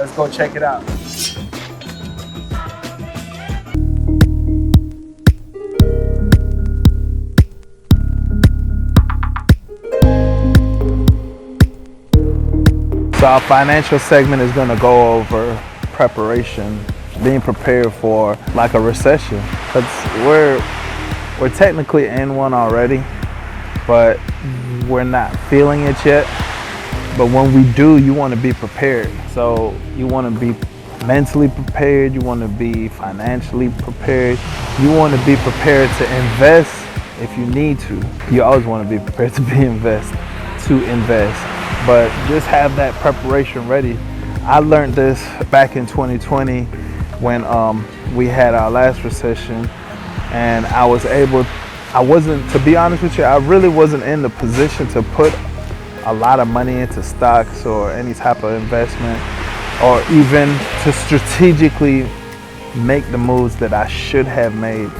Let's go check it out. So our financial segment is going to go over preparation, being prepared for like a recession. Because we're technically in one already, but we're not feeling it yet. But when we do, you want to be prepared. So you want to be mentally prepared, you want to be financially prepared, you want to be prepared to invest if you need to. You always want to be prepared to invest. But just have that preparation ready. I learned this back in 2020 when we had our last recession, and to be honest with you, I really wasn't in the position to put a lot of money into stocks or any type of investment, or even to strategically make the moves that I should have made.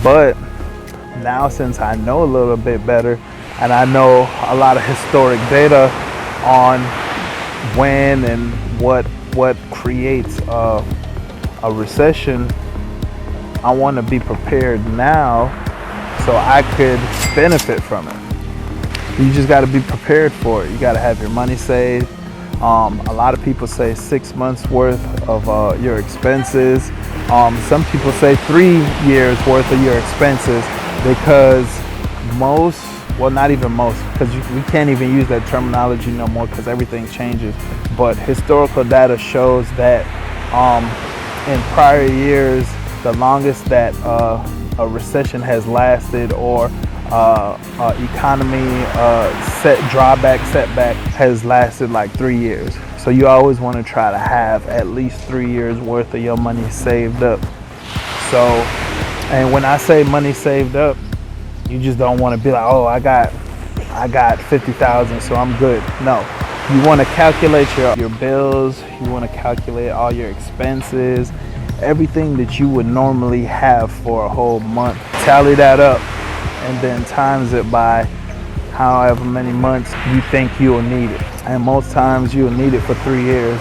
But now, since I know a little bit better, and I know a lot of historic data on when and what creates a recession, I want to be prepared now so I could benefit from it. You just got to be prepared for it. You got to have your money saved. A lot of people say 6 months worth of your expenses. Some people say 3 years worth of your expenses, because not even most, because we can't even use that terminology no more because everything changes. But historical data shows that in prior years, the longest that a recession has lasted, or economy setback has lasted like 3 years. So you always want to try to have at least 3 years worth of your money saved up. So, and when I say money saved up, you just don't want to be like, oh, I got 50,000, so I'm good. No, you want to calculate your bills. You want to calculate all your expenses, everything that you would normally have for a whole month. Tally that up, and then times it by however many months you think you'll need it. And most times you'll need it for 3 years.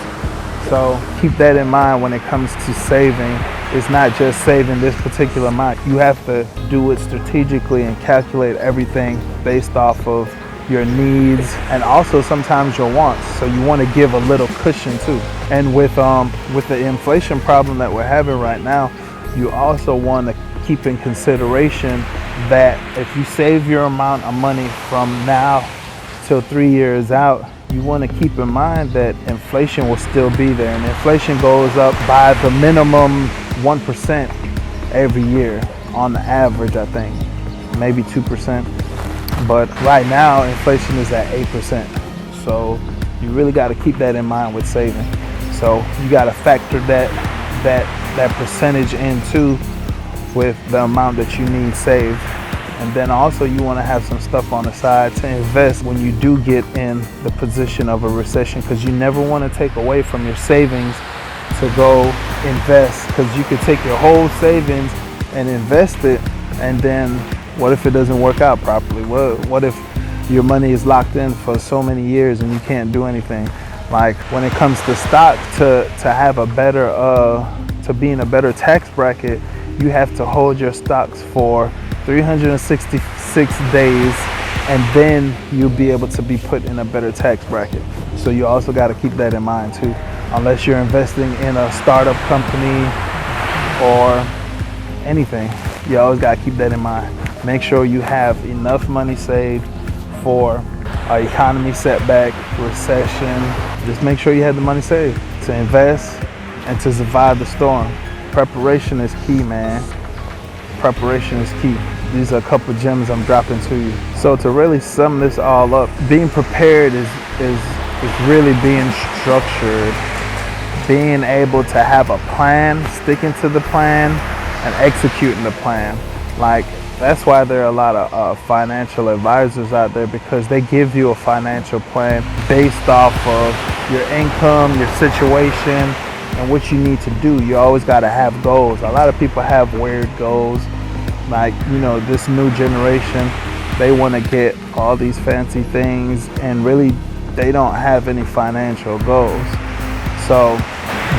So keep that in mind when it comes to saving. It's not just saving this particular amount. You have to do it strategically and calculate everything based off of your needs and also sometimes your wants. So you want to give a little cushion too. And with the inflation problem that we're having right now, you also want to keep in consideration that if you save your amount of money from now till 3 years out, you want to keep in mind that inflation will still be there, and inflation goes up by the minimum 1% every year on the average, I think, maybe 2%. But right now, inflation is at 8%. So you really got to keep that in mind with saving. So you got to factor that percentage in too with the amount that you need saved. And then also you want to have some stuff on the side to invest when you do get in the position of a recession, because you never want to take away from your savings to go invest, because you could take your whole savings and invest it, and then what if it doesn't work out properly? What if your money is locked in for so many years and you can't do anything? Like when it comes to stock, to have a better to be in a better tax bracket, you have to hold your stocks for 366 days, and then you'll be able to be put in a better tax bracket. So you also got to keep that in mind too. Unless you're investing in a startup company or anything, you always got to keep that in mind. Make sure you have enough money saved for an economy setback, recession. Just make sure you have the money saved to invest and to survive the storm. Preparation is key, man. Preparation is key. These are a couple gems I'm dropping to you. So to really sum this all up, being prepared is really being structured, being able to have a plan, sticking to the plan, and executing the plan. Like, that's why there are a lot of financial advisors out there, because they give you a financial plan based off of your income, your situation, and what you need to do. You always got to have goals. A lot of people have weird goals. Like, this new generation, they want to get all these fancy things, and really they don't have any financial goals. So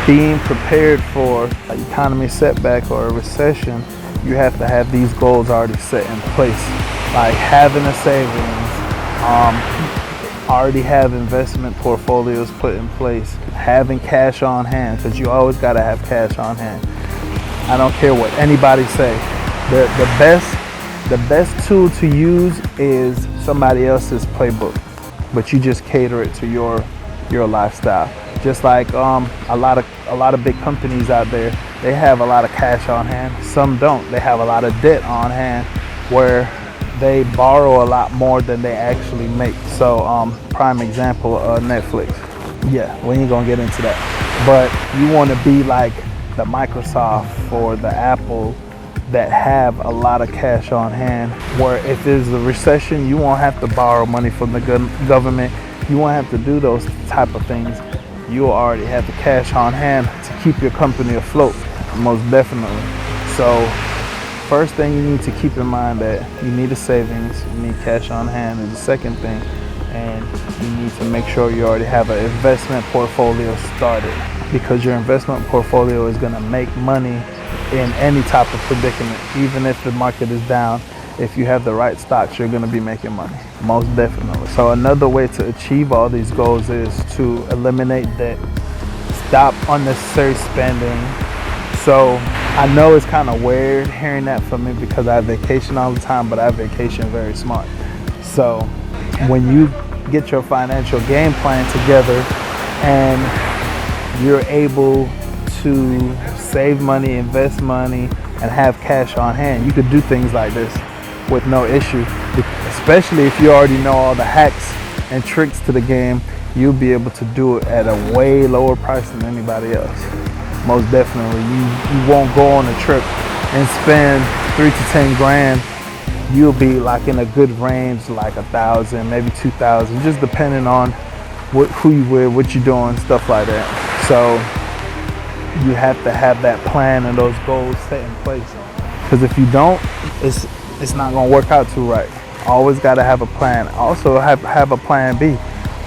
being prepared for an economy setback or a recession, you have to have these goals already set in place. Like having a savings, already have investment portfolios put in place, having cash on hand, because you always got to have cash on hand. I don't care what anybody say. The best tool to use is somebody else's playbook, but you just cater it to your lifestyle. Just like a lot of big companies out there, they have a lot of cash on hand. Some don't. They have a lot of debt on hand where they borrow a lot more than they actually make. So prime example, Netflix. Yeah, we ain't gonna get into that. But you want to be like the Microsoft or the Apple that have a lot of cash on hand, where if there's a recession, you won't have to borrow money from the government. You won't have to do those type of things. You already have the cash on hand to keep your company afloat, most definitely. So first thing you need to keep in mind that you need a savings, you need cash on hand is the second thing, and you need to make sure you already have an investment portfolio started, because your investment portfolio is going to make money in any type of predicament. Even if the market is down, if you have the right stocks, you're going to be making money, most definitely. So another way to achieve all these goals is to eliminate debt, stop unnecessary spending. So I know it's kind of weird hearing that from me because I vacation all the time, but I vacation very smart. So when you get your financial game plan together and you're able to save money, invest money, and have cash on hand, you could do things like this with no issue. Especially if you already know all the hacks and tricks to the game, you'll be able to do it at a way lower price than anybody else. Most definitely. You won't go on a trip and spend 3 to 10 grand. You'll be like in a good range, like 1,000, maybe 2,000, just depending on who you with, what you're doing, stuff like that. So you have to have that plan and those goals set in place. Because if you don't, it's not gonna work out too right. Always gotta have a plan. Also have a plan B.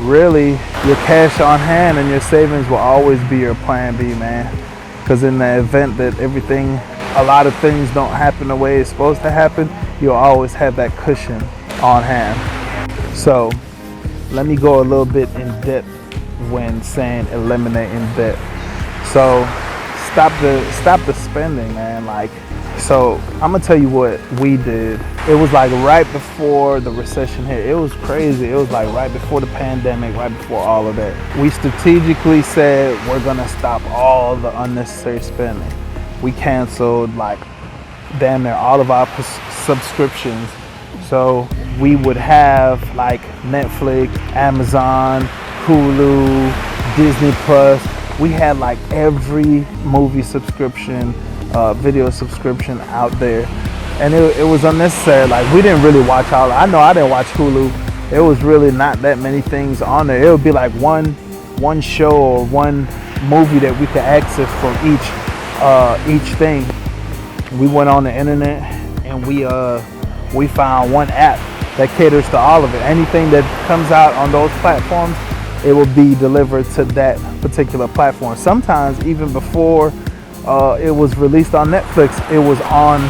Really, your cash on hand and your savings will always be your plan B, man. Because in the event that a lot of things don't happen the way it's supposed to happen, you'll always have that cushion on hand. So let me go a little bit in depth when saying eliminating debt. So stop the spending, man. So I'm gonna tell you what we did. It was like right before the recession hit. It was crazy. It was like right before the pandemic, right before all of that. We strategically said we're gonna stop all the unnecessary spending. We canceled like damn near all of our subscriptions. So we would have like Netflix, Amazon, Hulu, Disney Plus. We had like every movie subscription, video subscription out there, and it was unnecessary. Like we didn't really watch all. I know I didn't watch Hulu. It was really not that many things on there. It would be like one show or one movie that we could access from each thing. We went on the internet and we found one app that caters to all of it. Anything that comes out on those platforms, it will be delivered to that particular platform. Sometimes even before it was released on Netflix, it was on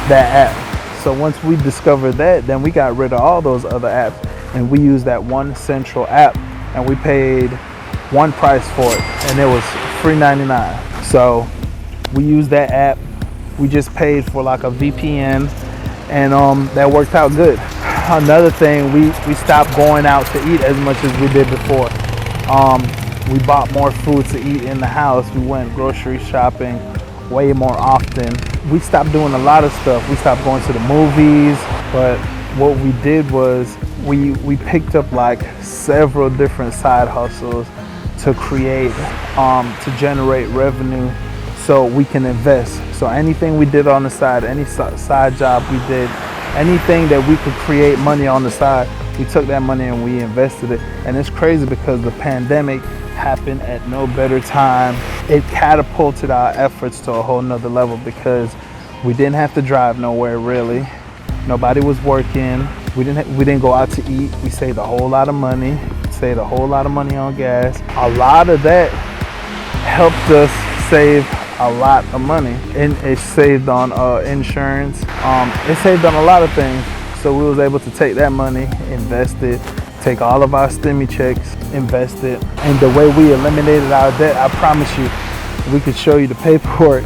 that app. So once we discovered that, then we got rid of all those other apps and we used that one central app, and we paid one price for it, and it was $3.99. So we used that app. We just paid for like a VPN, and that worked out good. Another thing, we stopped going out to eat as much as we did before. We bought more food to eat in the house. We went grocery shopping way more often. We stopped doing a lot of stuff. We stopped going to the movies, but what we did was we picked up like several different side hustles to create, to generate revenue so we can invest. So anything we did on the side, any side job we did, anything that we could create money on the side, we took that money and we invested it. And it's crazy because the pandemic happened at no better time. It catapulted our efforts to a whole nother level because we didn't have to drive nowhere really. Nobody was working. We didn't go out to eat. We saved a whole lot of money. Saved a whole lot of money on gas. A lot of that helped us save a lot of money, and it saved on insurance. It saved on a lot of things. So we was able to take that money, invest it, take all of our stimmy checks, invest it. And the way we eliminated our debt, I promise you, we could show you the paperwork.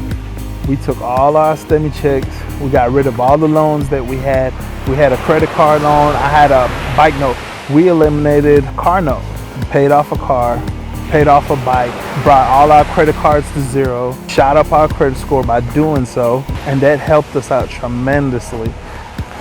We took all our stimmy checks. We got rid of all the loans that we had. We had a credit card loan. I had a bike note. We eliminated a car note. We paid off a car, paid off a bike, brought all our credit cards to zero, shot up our credit score by doing so, and that helped us out tremendously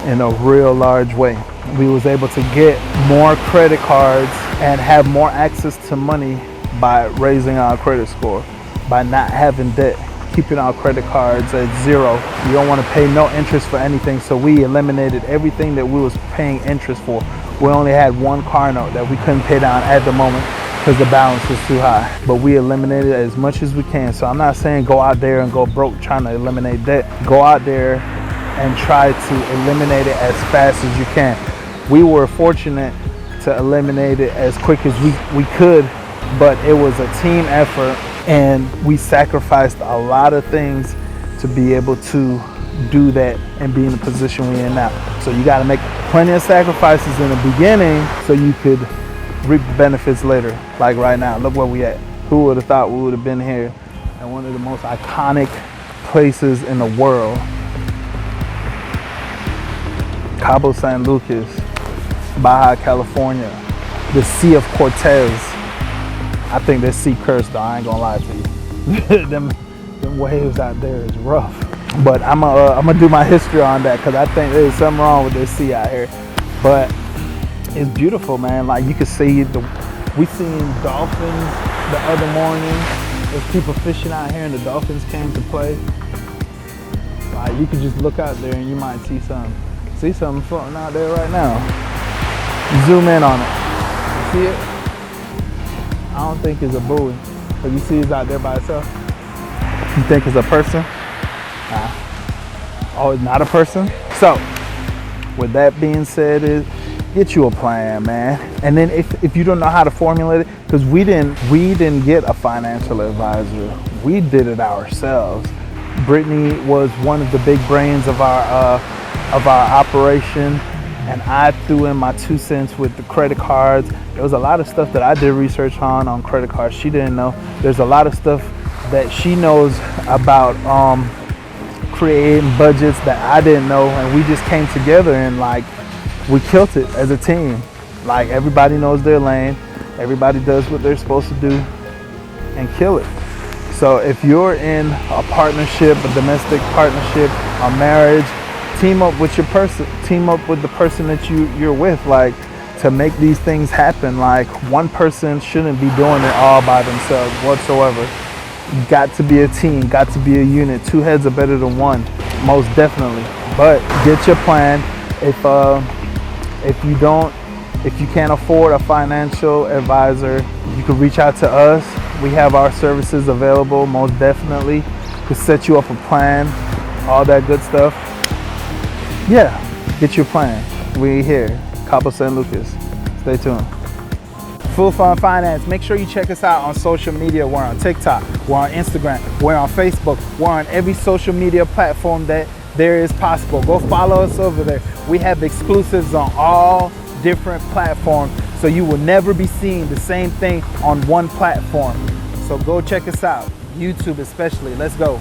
in a real large way. We was able to get more credit cards and have more access to money by raising our credit score, by not having debt, keeping our credit cards at zero. You don't want to pay no interest for anything, so we eliminated everything that we was paying interest for. We only had one car note that we couldn't pay down at the moment because the balance was too high, but we eliminated as much as we can. So I'm not saying go out there and go broke trying to eliminate debt. Go out there and try to eliminate it as fast as you can. We were fortunate to eliminate it as quick as we could, but it was a team effort, and we sacrificed a lot of things to be able to do that and be in the position we're in now. So you got to make plenty of sacrifices in the beginning so you could reap the benefits later. Like right now, look where we at. Who would have thought we would have been here at one of the most iconic places in the world? Cabo San Lucas, Baja California, the Sea of Cortez. I think this sea cursed though, I ain't gonna lie to you. them waves out there is rough. But I'm gonna do my history on that because I think there's something wrong with this sea out here. But it's beautiful, man. Like you can see we seen dolphins the other morning. There's people fishing out here and the dolphins came to play. Like you could just look out there and you might see something floating out there right now. Zoom in on it. You see it? I don't think it's a buoy, but you see it's out there by itself. You think it's a person? Oh, it's not a person? So, with that being said, get you a plan, man. And then if you don't know how to formulate it, because we didn't get a financial advisor. We did it ourselves. Brittany was one of the big brains of our operation, and I threw in my 2 cents with the credit cards. There was a lot of stuff that I did research on credit cards she didn't know. There's a lot of stuff that she knows about creating budgets that I didn't know, and we just came together and like we killed it as a team. Like everybody knows their lane, everybody does what they're supposed to do and kill it. So if you're in a partnership, a domestic partnership, a marriage, team up with your person, team up with the person that you're with, like to make these things happen. Like one person shouldn't be doing it all by themselves whatsoever. Got to be a team, got to be a unit. 2 heads are better than one, most definitely. But get your plan. If you can't afford a financial advisor, you can reach out to us. We have our services available, most definitely, to set you up a plan, all that good stuff. Yeah, get your plan. We're here, Cabo San Lucas. Stay tuned. Full Fun Finance. Make sure you check us out on social media. We're on TikTok, we're on Instagram, we're on Facebook, we're on every social media platform that there is possible. Go follow us over there. We have exclusives on all different platforms, so you will never be seeing the same thing on one platform. So go check us out, YouTube especially. Let's go.